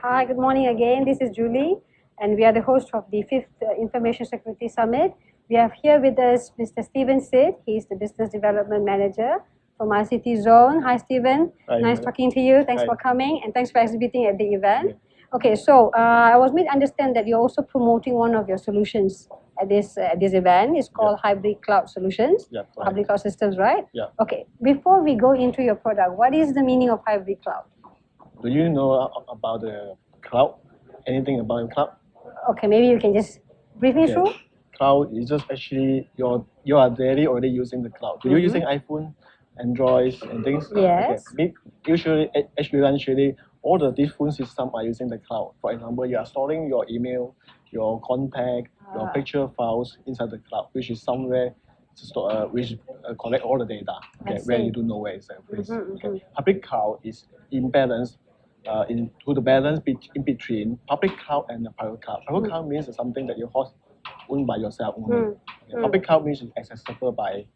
hi, good morning again. This is Julie, and we are the host of the 5th Information Security Summit. We have here with us Mr. Stephen Sid. He's the Business Development Manager from our city zone. Hi, Stephen. Hi. Nice talking to you. Thanks Hi. for coming, and thanks for exhibiting at the event. Okay, so I was made to understand that you're also promoting one of your solutions at this event. It's called Hybrid Cloud Solutions. Yeah, right. Hybrid Cloud Systems, right? Yeah. Okay, before we go into your product, what is the meaning of hybrid cloud? Do you know about the cloud? Anything about the cloud? Okay, maybe you can just brief me Okay. through. Cloud is just actually you are daily already using the cloud. Do you using iPhone, Android, and things? Yes. Okay. Usually, all the different systems are using the cloud. For example, you are storing your email, your contact, your picture files inside the cloud, which is somewhere to store, which collect all the data. Okay, where you don't know where it's at. Okay. Public cloud is imbalance. To the balance in between public cloud and the private cloud. Private cloud means something that you host owned by yourself only. Okay. Public cloud means it's accessible by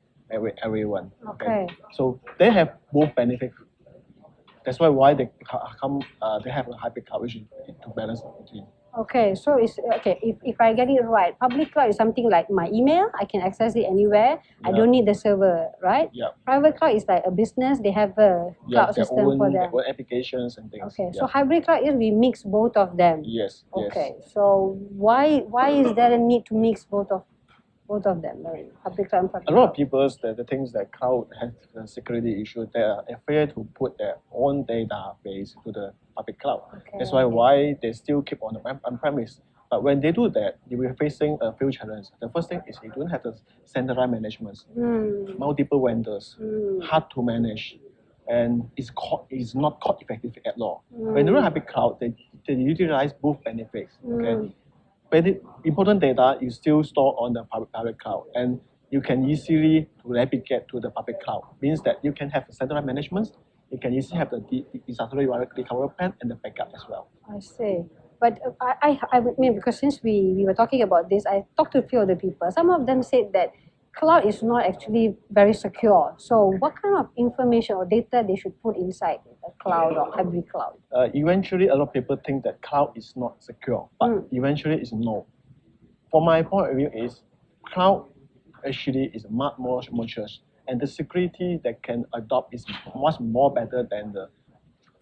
everyone. Okay. So they have both benefits. That's why they have a hybrid cloud, which is to balance between. Okay, so it's okay. If I get it right, public cloud is something like my email. I can access it anywhere. I don't need the server, right? Yeah. Private cloud is like a business. They have a cloud their system own, for them. their own applications and things. Okay, so hybrid cloud is we mix both of them. Yes. Okay, so why is there a need to mix both of them, public cloud and private A lot of cloud? people, the things that cloud has a security issue, they are afraid to put their own database to the public cloud. Okay. That's why they still keep on the on-premise. But when they do that, they will facing a few challenges. The first thing is they don't have the centralized management, multiple vendors, hard to manage, and it's not cost effective at all. When you run hybrid cloud, they utilize both benefits. Okay. But the important data is still stored on the private cloud, and you can easily replicate to the public cloud. Means that you can have centralized management, you can easily have the disaster recovery plan and the backup as well. I see. But I mean, because since we were talking about this, I talked to a few other people. Some of them said that cloud is not actually very secure. So what kind of information or data they should put inside a cloud or hybrid cloud? Eventually, a lot of people think that cloud is not secure, but eventually it's no. From my point of view is, cloud actually is much more mature, and the security that can adopt is much more better than the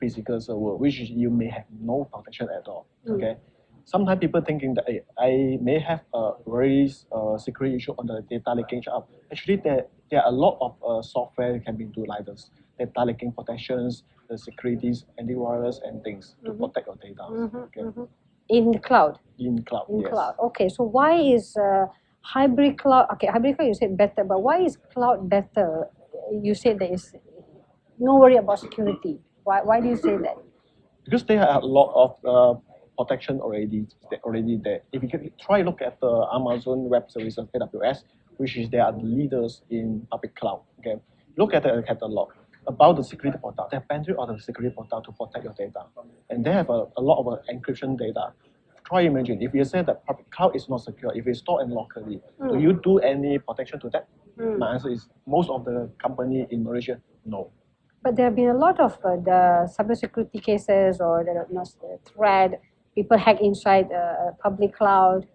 physical server, which you may have no protection at all. Okay. Sometimes people thinking that I may have a very security issue on the data leakage up. Actually, there are a lot of software can be do like this data leaking protections, the securities, antivirus, and things to protect your data. Okay. In the cloud. In cloud. In yes. cloud. Okay. So why is hybrid cloud? Okay, hybrid cloud you said better, but why is cloud better? You said there is no worry about security. Why do you say that? Because they have a lot of protection already there. If you can try look at the Amazon Web Services (AWS), which is they are the leaders in public cloud. Okay, look at the catalog about the security product. They have plenty of the security product to protect your data, and they have a lot of encryption data. Try imagine if you say that public cloud is not secure, if it's stored locally, do you do any protection to that? My answer is most of the company in Malaysia, no. But there have been a lot of the cybersecurity cases or the threat. People hack inside public cloud.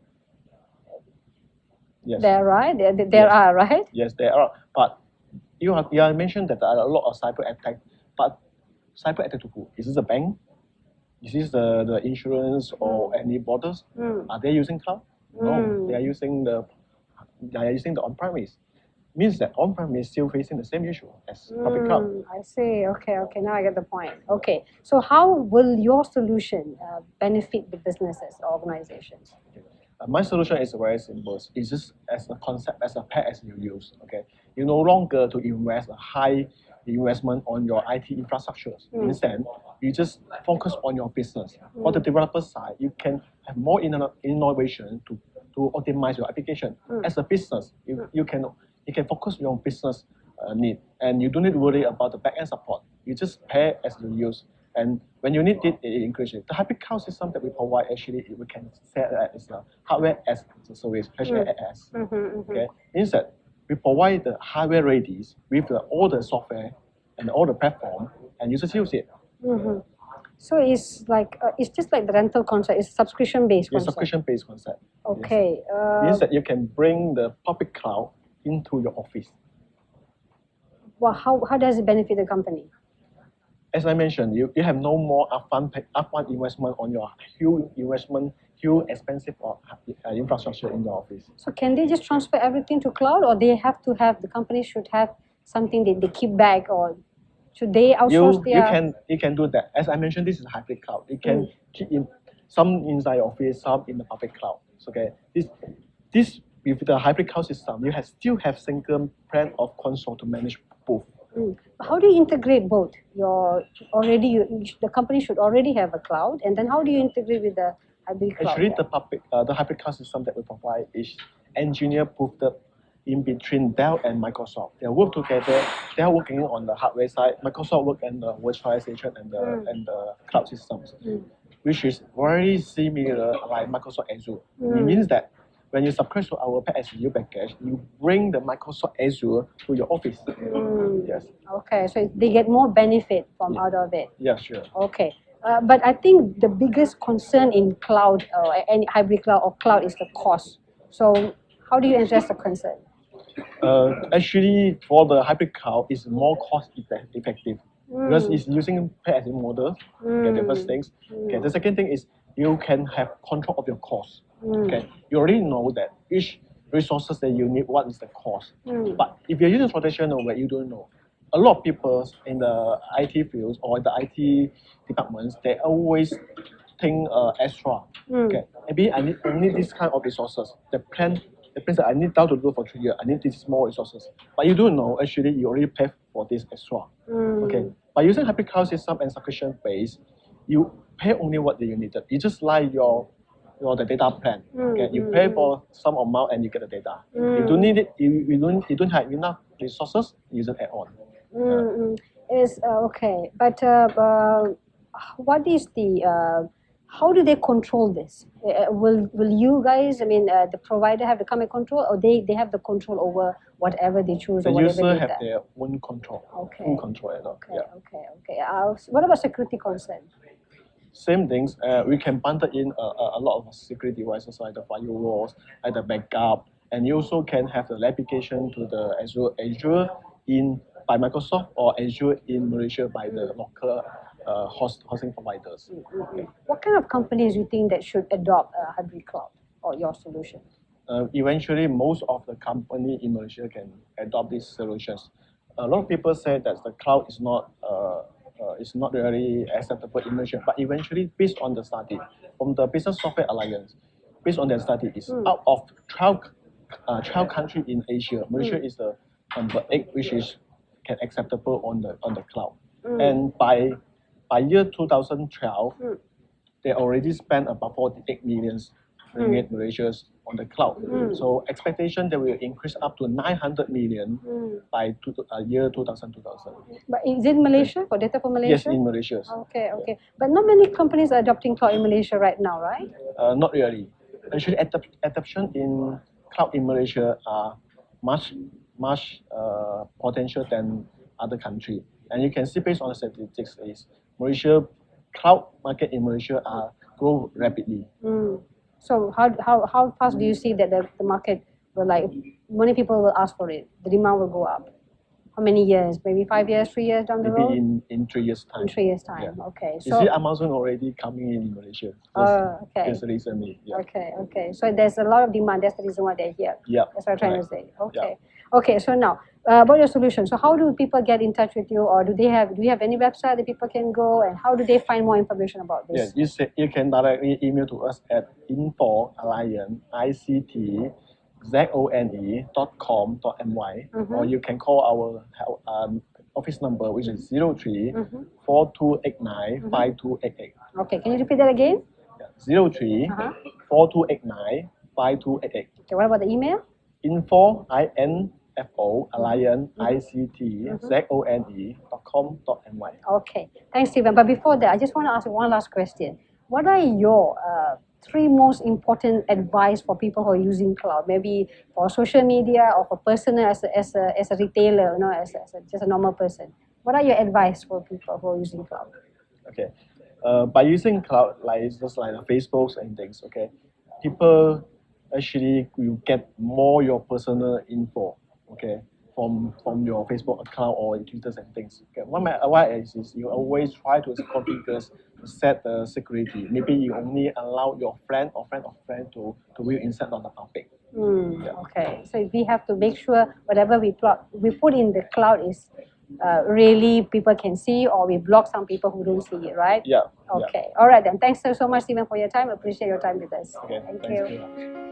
Yes. There, right? There are, right? Yes, there are. But you have mentioned that there are a lot of cyber attacks. But cyber attack to who? Is this a bank? Is this the insurance or any borders? Are they using cloud? No, they are using the on-premise. Means that on-premise is still facing the same issue as public cloud. I see. Okay. Now I get the point. Okay. So how will your solution benefit the businesses or organizations? My solution is very simple. It's just as a concept, as a pair as you use. Okay, you no longer to invest a high investment on your IT infrastructures. Instead, you just focus on your business. On the developer side, you can have more innovation to optimize your application. As a business, you can focus on your business need, and you don't need to worry about the back-end support. You just pay as you use, and when you need it, it increases. The hybrid cloud system that we provide, actually, we can set that as a hardware as a service, HaaS. Okay, instead, we provide the hardware ready with all the software and all the platform, and users use it. So it's like it's just like the rental concept. It's subscription based It's a concept. subscription-based concept. Okay. Means that you can bring the public cloud into your office. Well, how does it benefit the company? As I mentioned, you have no more upfront investment on your huge expensive infrastructure in your office. So can they just transfer everything to cloud, or they have to have the company should have something that they keep back, or should they outsource You can do that. As I mentioned, this is a hybrid cloud. You can keep in some inside your office, some in the public cloud. Okay, this with the hybrid cloud system, you still have single plan of console to manage both. How do you integrate both? The company should already have a cloud, and then how do you integrate with the hybrid cloud? Actually, the hybrid cloud system that we provide is engineer-proofed in between Dell and Microsoft. They work together. They are working on the hardware side. Microsoft work on the virtualization and the cloud systems, which is very similar like Microsoft Azure. It means that when you subscribe to our PaaS package, you bring the Microsoft Azure to your office. Yes. Okay, so they get more benefit from out of it. Yeah, sure. Okay. But I think the biggest concern in cloud or any hybrid cloud or cloud is the cost. So how do you address the concern? Actually, for the hybrid cloud, it's more cost effective because it's using pay-as-you model. Okay, the first things. Okay, the second thing is you can have control of your cost. Okay, you already know that each resources that you need, what is the cost. But if you're using traditional way, you don't know. A lot of people in the IT fields or the IT departments, they always think extra. Okay, maybe I need this kind of resources. The plan that I need that to do for 3 years. I need this more resources. But you don't know, actually, you already pay for this extra. Okay. By using hybrid cloud system and subscription base, you pay only what you needed. It's just like the data plan. Okay. You pay for some amount and you get the data. You don't need it. You don't have enough resources. You just add on. Is okay, but what is the how do they control this? Will you guys, I mean, the provider have to come and control, or they have the control over whatever they choose The or whatever user they have their own control. Okay. Full control at all. Okay, okay. What about security concern? Same things. We can bundle in a lot of security devices like the firewalls, like the backup, and you also can have the replication to the Azure in by Microsoft or Azure in Malaysia by the local hosting providers. What kind of companies you think that should adopt a hybrid cloud or your solution? Eventually, most of the company in Malaysia can adopt these solutions. A lot of people say that the cloud is not really acceptable in Malaysia, but eventually, based on the study from the Business Software Alliance, based on their study, is out of 12 countries in Asia, Malaysia is the number 8, which is can acceptable on the cloud. And by year 2012, they already spent about 48 million ringgit Malaysians on the cloud. So expectation that will increase up to 900 million by year 2000. But is it Malaysia, for data for Malaysia? Yes, in Malaysia. Okay. But not many companies are adopting cloud in Malaysia right now, right? Not really. Actually, adoption in cloud in Malaysia are much potential than other country. And you can see based on the statistics is Malaysia cloud market in Malaysia are grow rapidly. So how fast do you see that the market will, like, many people will ask for it, the demand will go up? How many years? Maybe 5 years, 3 years down the road? Maybe in 3 years time. In 3 years time. Yeah. Okay. You see Amazon already coming in Malaysia. Okay. Just recently. Yeah. Okay. So there's a lot of demand. That's the reason why they're here. Yeah. That's what I'm trying to say. Okay. Yeah. Okay. So now about your solution. So how do people get in touch with you, or do you have any website that people can go, and how do they find more information about this? Yeah, you can directly email to us at info@zone.com.my, or you can call our office number, which is 03 4289 5288. Okay, can you repeat that again? 03 4289 5288. Okay, what about the email? info alliance zone.com.my. Okay, thanks, Stephen. But before that, I just want to ask you one last question. What are your 3 most important advice for people who are using cloud? Maybe for social media or for personal as a retailer, as just a normal person. What are your advice for people who are using cloud? Okay. By using cloud, like it's just like the Facebooks and things, okay, people actually will get more your personal info, okay, from your Facebook account or Twitter and things. Okay, what my advice is you always try to configure to set the security. Maybe you only allow your friend or friend of friend to view inside on the topic. Yeah. Okay, so we have to make sure whatever we put in the cloud is really people can see, or we block some people who don't see it, right? Yeah. Okay. All right then. Thanks so much, Stephen, for your time. Appreciate your time with us. Okay. Thank Thanks you. very much.